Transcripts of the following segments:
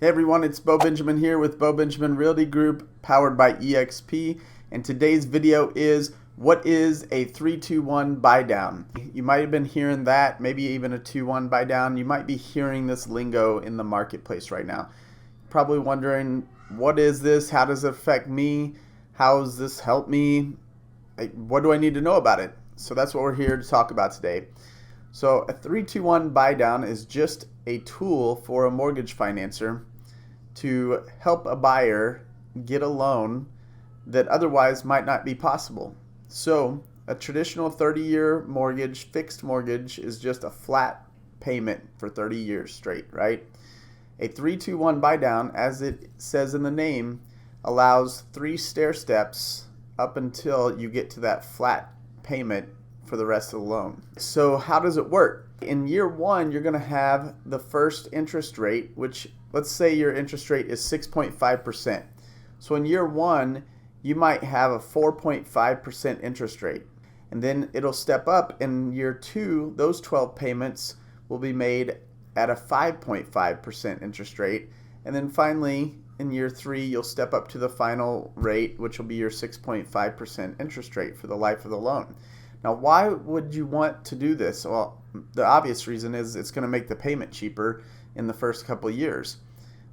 Hey everyone, it's Bo Benjamin here with Bo Benjamin Realty Group, powered by eXp. And today's video is, what is a 3-2-1 buy down? You might have been hearing that, maybe even a 2-1 buy down. You might be hearing this lingo in the marketplace right now. Probably wondering, what is this? How does it affect me? How does this help me? What do I need to know about it? So that's what we're here to talk about today. So a 3-2-1 buy down is just a tool for a mortgage financer to help a buyer get a loan that otherwise might not be possible. So a traditional 30-year mortgage, fixed mortgage, is just a flat payment for 30 years straight, right? A 3-2-1 buy down, as it says in the name, allows 3 stair steps up until you get to that flat payment for the rest of the loan. So how does it work? In year 1, you're going to have the first interest rate, which, let's say your interest rate is 6.5%. So in year 1, you might have a 4.5% interest rate. And then it'll step up in year 2, those 12 payments will be made at a 5.5% interest rate. And then finally, in year 3, you'll step up to the final rate, which will be your 6.5% interest rate for the life of the loan. Now, why would you want to do this? Well, the obvious reason is it's going to make the payment cheaper in the first couple of years.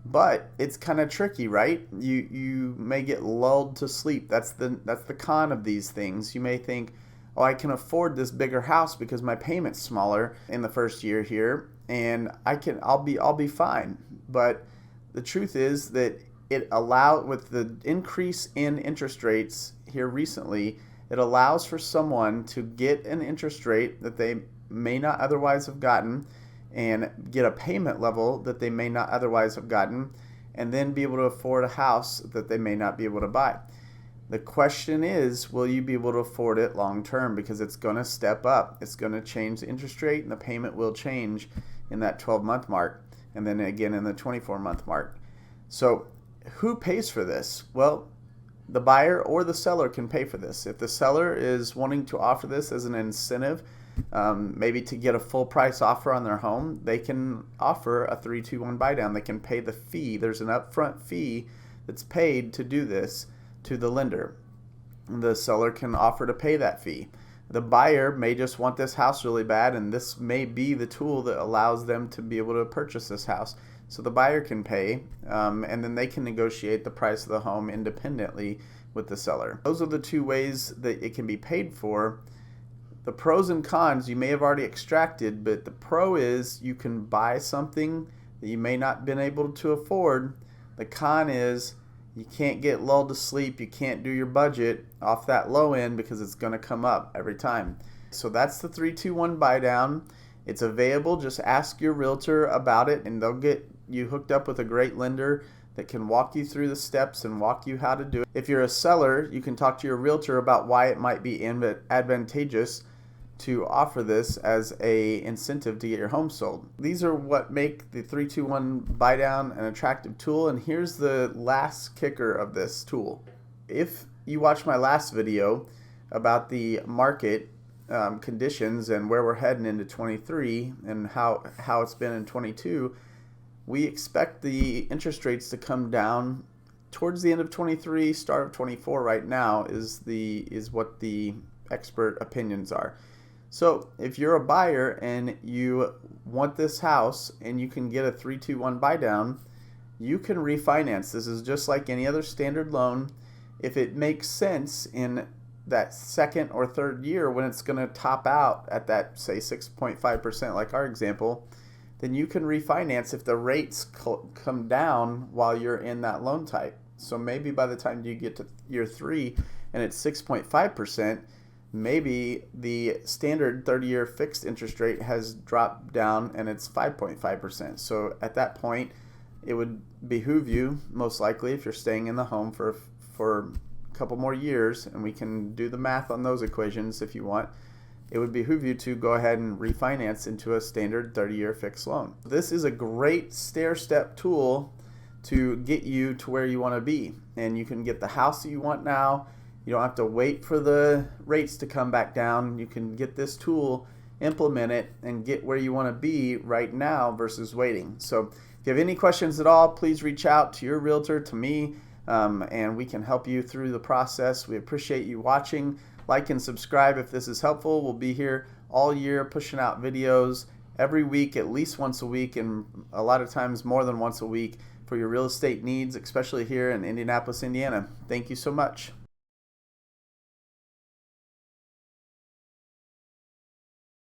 But it's kind of tricky, right? You may get lulled to sleep. That's the con of these things. You may think, oh, I can afford this bigger house because my payment's smaller in the first year here, and I'll be fine. But the truth is that with the increase in interest rates here recently, it allows for someone to get an interest rate that they may not otherwise have gotten and get a payment level that they may not otherwise have gotten, and then be able to afford a house that they may not be able to buy. The question is, will you be able to afford it long term? Because it's going to step up. It's going to change the interest rate, and the payment will change in that 12-month mark, and then again in the 24-month mark. So who pays for this? Well, the buyer or the seller can pay for this. If the seller is wanting to offer this as an incentive, maybe to get a full price offer on their home, they can offer a 3-2-1 buy down. They can pay the fee. There's an upfront fee that's paid to do this to the lender. The seller can offer to pay that fee. The buyer may just want this house really bad, and this may be the tool that allows them to be able to purchase this house. So the buyer can pay, and then they can negotiate the price of the home independently with the seller. Those are the 2 ways that it can be paid for. The pros and cons you may have already extracted, but the pro is you can buy something that you may not have been able to afford. The con is you can't get lulled to sleep. You can't do your budget off that low end because it's going to come up every time. So that's the 3-2-1 buy down. It's available. Just ask your realtor about it, and they'll get you hooked up with a great lender that can walk you through the steps and walk you how to do it. If you're a seller, you can talk to your realtor about why it might be advantageous to offer this as a incentive to get your home sold. These are what make the 3-2-1 buy down an attractive tool. And here's the last kicker of this tool. If you watched my last video about the market conditions and where we're heading into 23 and how it's been in 22, we expect the interest rates to come down towards the end of 23, start of 24 right now is what the expert opinions are. So if you're a buyer and you want this house and you can get a 3-2-1 buy down, you can refinance. This is just like any other standard loan. If it makes sense in that second or third year when it's going to top out at that, say, 6.5% like our example, then you can refinance if the rates come down while you're in that loan type. So maybe by the time you get to year 3 and it's 6.5%, maybe the standard 30-year fixed interest rate has dropped down and it's 5.5%. So at that point, it would behoove you, most likely, if you're staying in the home for a couple more years, and we can do the math on those equations if you want, it would behoove you to go ahead and refinance into a standard 30-year fixed loan. This is a great stair-step tool to get you to where you want to be, and you can get the house that you want now. You don't have to wait for the rates to come back down. You can get this tool, implement it, and get where you want to be right now versus waiting. So If you have any questions at all, please reach out to your realtor, to me, and we can help you through the process. We appreciate you watching. Like and subscribe if this is helpful. We'll be here all year pushing out videos every week, at least once a week, and a lot of times more than once a week for your real estate needs, especially here in Indianapolis, Indiana. Thank you so much.